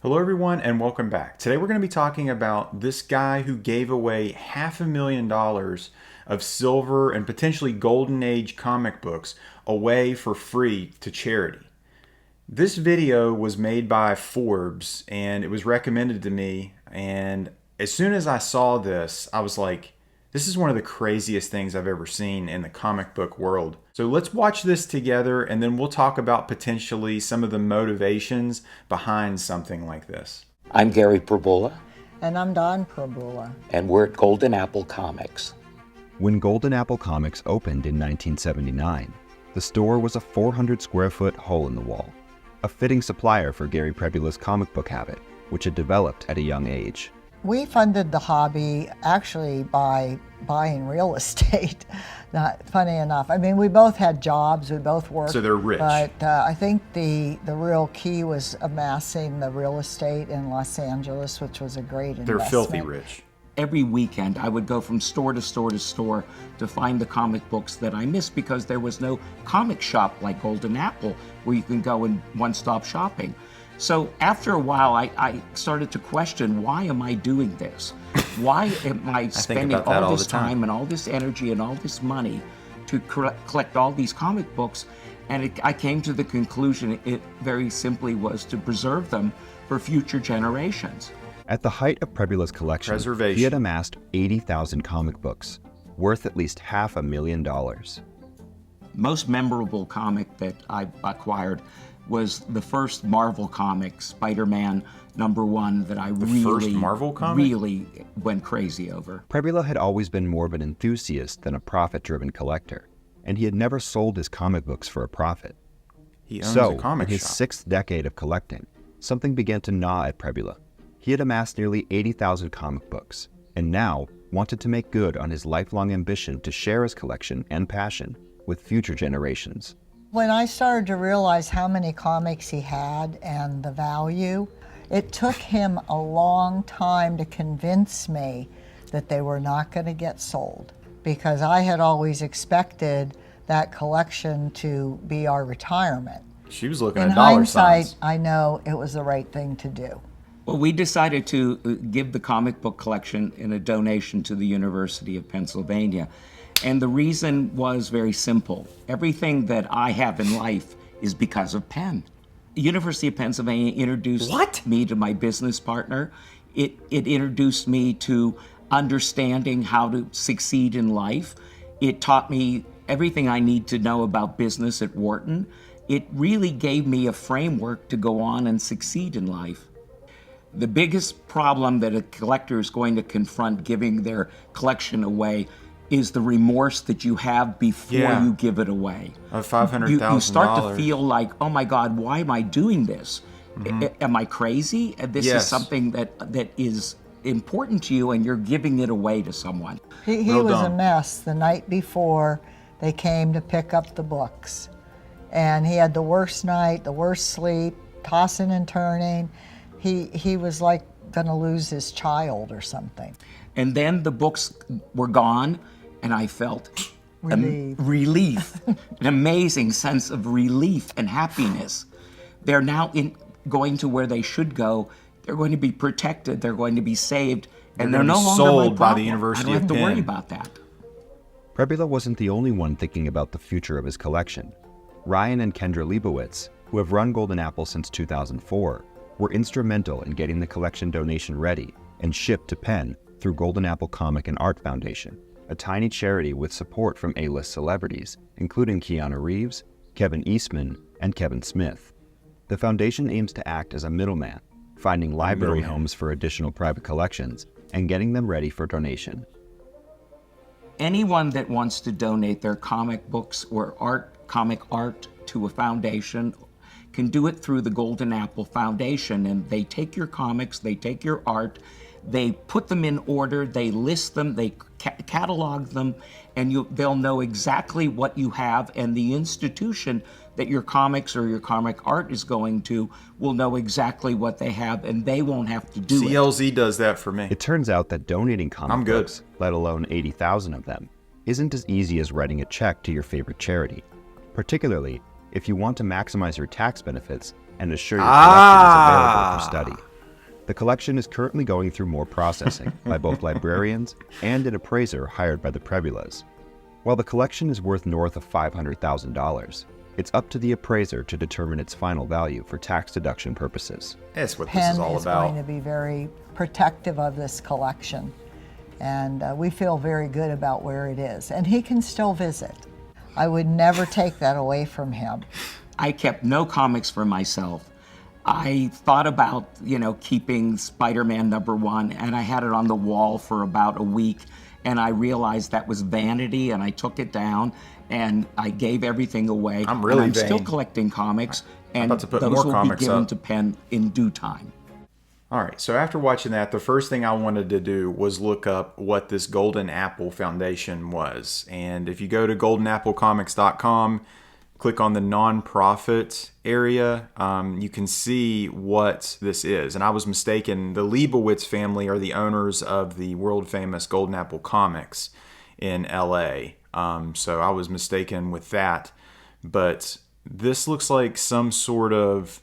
Hello everyone and welcome back. Today we're going to be talking about this guy who gave away $500,000 of silver and potentially golden age comic books away for free to charity. This video was made by Forbes and it was recommended to me, and as soon as I saw this I was like, this is one of the craziest things I've ever seen in the comic book world. So let's watch this together and then we'll talk about potentially some of the motivations behind something like this. I'm Gary Perbula. And I'm Don Perbula. And we're at Golden Apple Comics. When Golden Apple Comics opened in 1979, the store was a 400 square foot hole in the wall, a fitting supplier for Gary Perbula's comic book habit, which had developed at a young age. We funded the hobby actually by buying real estate. Not funny enough. I mean, we both had jobs, we both worked. So they're rich. But I think the real key was amassing the real estate in Los Angeles, which was a great investment. They're filthy rich. Every weekend I would go from store to store to store to find the comic books that I missed because there was no comic shop like Golden Apple where you can go in one-stop shopping. So after a while, I started to question, why am I doing this? Why am I spending all this time and all this energy and all this money to collect all these comic books? And I came to the conclusion it very simply was to preserve them for future generations. At the height of Perbula's collection, he had amassed 80,000 comic books, worth at least $500,000. Most memorable comic that I acquired was the first Marvel comic, Spider-Man #1, that I really went crazy over. Perbula had always been more of an enthusiast than a profit-driven collector, and he had never sold his comic books for a profit. He owns a comic shop. In his sixth decade of collecting, something began to gnaw at Perbula. He had amassed nearly 80,000 comic books, and now wanted to make good on his lifelong ambition to share his collection and passion with future generations. When I started to realize how many comics he had and the value, it took him a long time to convince me that they were not going to get sold, because I had always expected that collection to be our retirement. She was looking at dollar signs. In hindsight, I know it was the right thing to do. Well, we decided to give the comic book collection in a donation to the University of Pennsylvania. And the reason was very simple. Everything that I have in life is because of Penn. The University of Pennsylvania introduced me to my business partner. It introduced me to understanding how to succeed in life. It taught me everything I need to know about business at Wharton. It really gave me a framework to go on and succeed in life. The biggest problem that a collector is going to confront giving their collection away is the remorse that you have before you give it away. Of $500,000. You start to feel like, oh my God, why am I doing this? Am I crazy? This is something that is important to you and you're giving it away to someone. He was a mess the night before they came to pick up the books. And he had the worst night, the worst sleep, tossing and turning. He was like gonna lose his child or something. And then the books were gone, and I felt relief, an amazing sense of relief and happiness. They're now going to where they should go. They're going to be protected. They're going to be saved, and they're no longer sold by the University of Penn. I don't have to worry about that. Perbula wasn't the only one thinking about the future of his collection. Ryan and Kendra Leibowitz, who have run Golden Apple since 2004, were instrumental in getting the collection donation ready and shipped to Penn through Golden Apple Comic and Art Foundation, a tiny charity with support from A-list celebrities, including Keanu Reeves, Kevin Eastman, and Kevin Smith. The foundation aims to act as a middleman, finding library homes for additional private collections and getting them ready for donation. Anyone that wants to donate their comic books or comic art to a foundation can do it through the Golden Apple Foundation, and they take your comics, they take your art, they put them in order, they list them, they catalog them, and they'll know exactly what you have, and the institution that your comics or your comic art is going to will know exactly what they have, and they won't have to do it. CLZ does that for me. It turns out that donating comic books, let alone 80,000 of them, isn't as easy as writing a check to your favorite charity, particularly if you want to maximize your tax benefits and assure your collection is available for study. The collection is currently going through more processing by both librarians and an appraiser hired by the Prebulas. While the collection is worth north of $500,000, it's up to the appraiser to determine its final value for tax deduction purposes. That's what this Penn is all about. going to be very protective of this collection, and we feel very good about where it is. And he can still visit. I would never take that away from him. I kept no comics for myself. I thought about, keeping Spider-Man #1, and I had it on the wall for about a week, and I realized that was vanity, and I took it down, and I gave everything away. I'm really and I'm still vain. collecting comics, and about to put those more will comics be given up. to Penn in due time. All right, so after watching that, the first thing I wanted to do was look up what this Golden Apple Foundation was. And if you go to goldenapplecomics.com, click on the nonprofit area, you can see what this is. And I was mistaken. The Leibowitz family are the owners of the world famous Golden Apple Comics in LA. So I was mistaken with that. But this looks like some sort of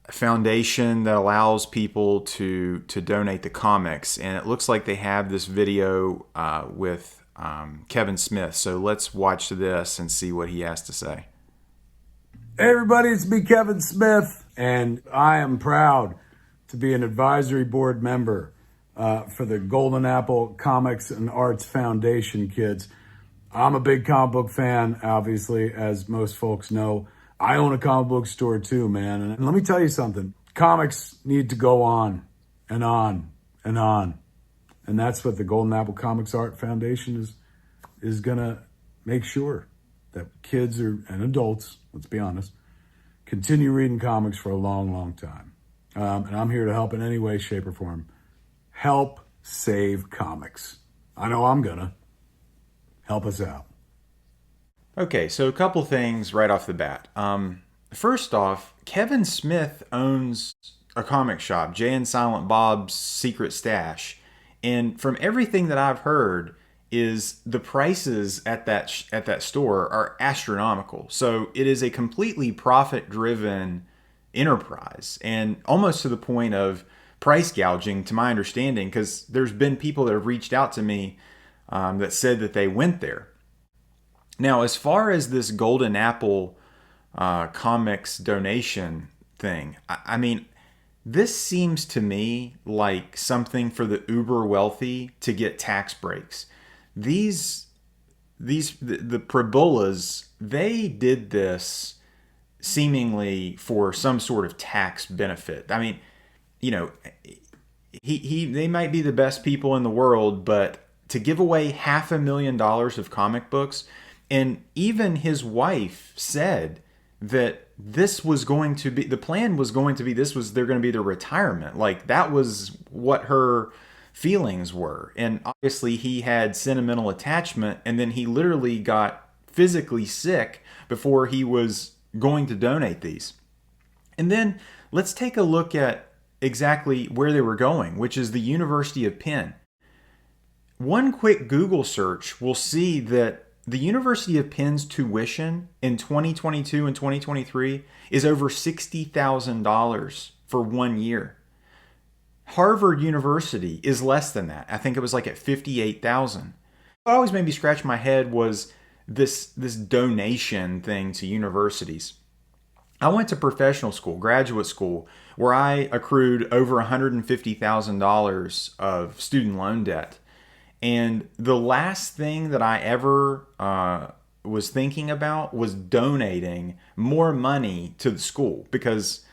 foundation that allows people to donate the comics, and it looks like they have this video with Kevin Smith. So let's watch this and see what he has to say. Hey everybody, it's me, Kevin Smith, and I am proud to be an advisory board member for the Golden Apple Comics and Arts Foundation, kids. I'm a big comic book fan, obviously, as most folks know. I own a comic book store too, man. And let me tell you something. Comics need to go on and on and on. And that's what the Golden Apple Comics Art Foundation is going to make sure that kids and adults, let's be honest, continue reading comics for a long, long time. And I'm here to help in any way, shape, or form. Help save comics. I know I'm going to. Help us out. Okay, so a couple things right off the bat. First off, Kevin Smith owns a comic shop, Jay and Silent Bob's Secret Stash, and from everything that I've heard, is the prices at that store are astronomical. So it is a completely profit-driven enterprise, and almost to the point of price gouging, to my understanding, because there's been people that have reached out to me that said that they went there. Now, as far as this Golden Apple Comics donation thing, I mean, this seems to me like something for the uber wealthy to get tax breaks. The Prebulas, they did this seemingly for some sort of tax benefit. I mean, they might be the best people in the world, but to give away $500,000 of comic books. And even his wife said that this was going to be, the plan was going to be, they're going to be their retirement. Like, that was what her feelings were. And obviously he had sentimental attachment, and then he literally got physically sick before he was going to donate these. And then let's take a look at exactly where they were going, which is the University of Penn. One quick Google search will see that the University of Penn's tuition in 2022 and 2023 is over $60,000 for 1 year. Harvard University is less than that. I think it was like at $58,000. What always made me scratch my head was this donation thing to universities. I went to professional school, graduate school, where I accrued over $150,000 of student loan debt. And the last thing that I ever was thinking about was donating more money to the school, because,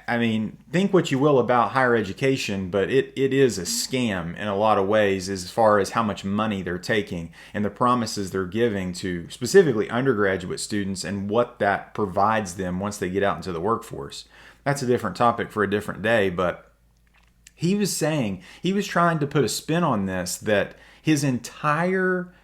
I mean, think what you will about higher education, but it is a scam in a lot of ways as far as how much money they're taking and the promises they're giving to specifically undergraduate students and what that provides them once they get out into the workforce. That's a different topic for a different day, but he was saying, he was trying to put a spin on this, that his entire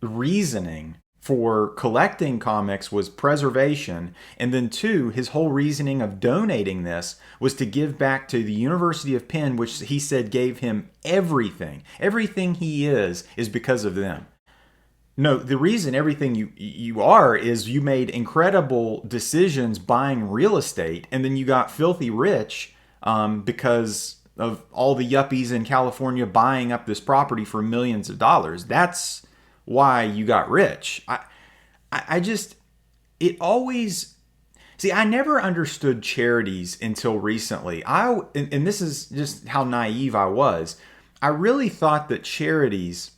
reasoning for collecting comics was preservation, and then two, his whole reasoning of donating this was to give back to the University of Penn, which he said gave him everything. Everything he is because of them. No, the reason everything you are is you made incredible decisions buying real estate, and then you got filthy rich because of all the yuppies in California buying up this property for millions of dollars. That's why you got rich. I just, it always, see, I never understood charities until recently. And this is just how naive I was. I really thought that charities,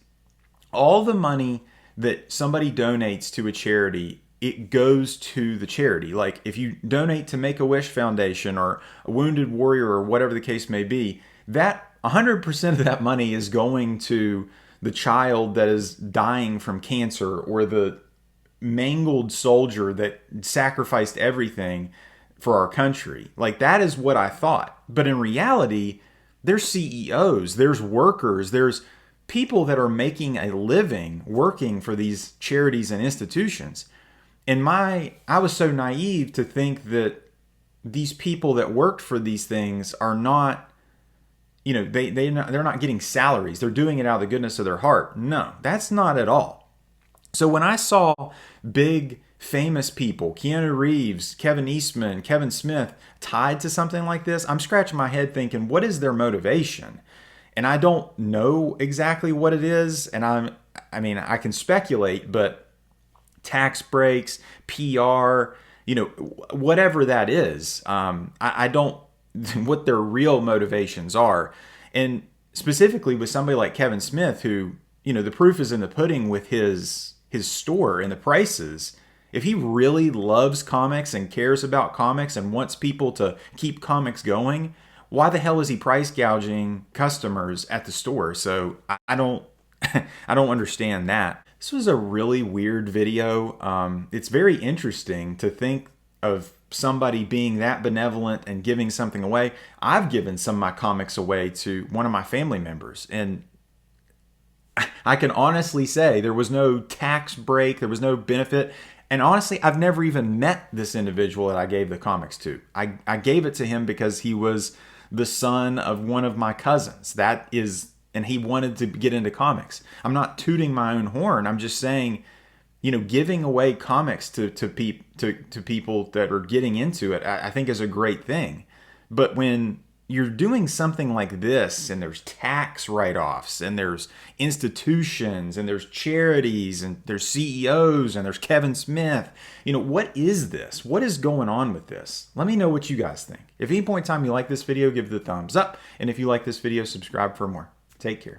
all the money that somebody donates to a charity, it goes to the charity. Like if you donate to Make-A-Wish Foundation or a Wounded Warrior or whatever the case may be, that 100% of that money is going to the child that is dying from cancer or the mangled soldier that sacrificed everything for our country. Like that is what I thought. But in reality, there's CEOs, there's workers, there's people that are making a living working for these charities and institutions. And I was so naive to think that these people that worked for these things are not, they're not getting salaries. They're doing it out of the goodness of their heart. No, that's not at all. So when I saw big famous people, Keanu Reeves, Kevin Eastman, Kevin Smith, tied to something like this, I'm scratching my head thinking, what is their motivation? And I don't know exactly what it is. And I can speculate, but tax breaks, PR, whatever that is, I don't, what their real motivations are. And specifically with somebody like Kevin Smith, who, the proof is in the pudding with his store and the prices. If he really loves comics and cares about comics and wants people to keep comics going, why the hell is he price gouging customers at the store? So I don't I don't understand that. This was a really weird video. It's very interesting to think of somebody being that benevolent and giving something away. I've given some of my comics away to one of my family members, and I can honestly say there was no tax break, there was no benefit. And honestly, I've never even met this individual that I gave the comics to. I gave it to him because he was the son of one of my cousins. And he wanted to get into comics. I'm not tooting my own horn. I'm just saying, giving away comics to people that are getting into it, I think is a great thing. But when you're doing something like this and there's tax write-offs and there's institutions and there's charities and there's CEOs and there's Kevin Smith, what is this? What is going on with this? Let me know what you guys think. If at any point in time you like this video, give it a thumbs up. And if you like this video, subscribe for more. Take care.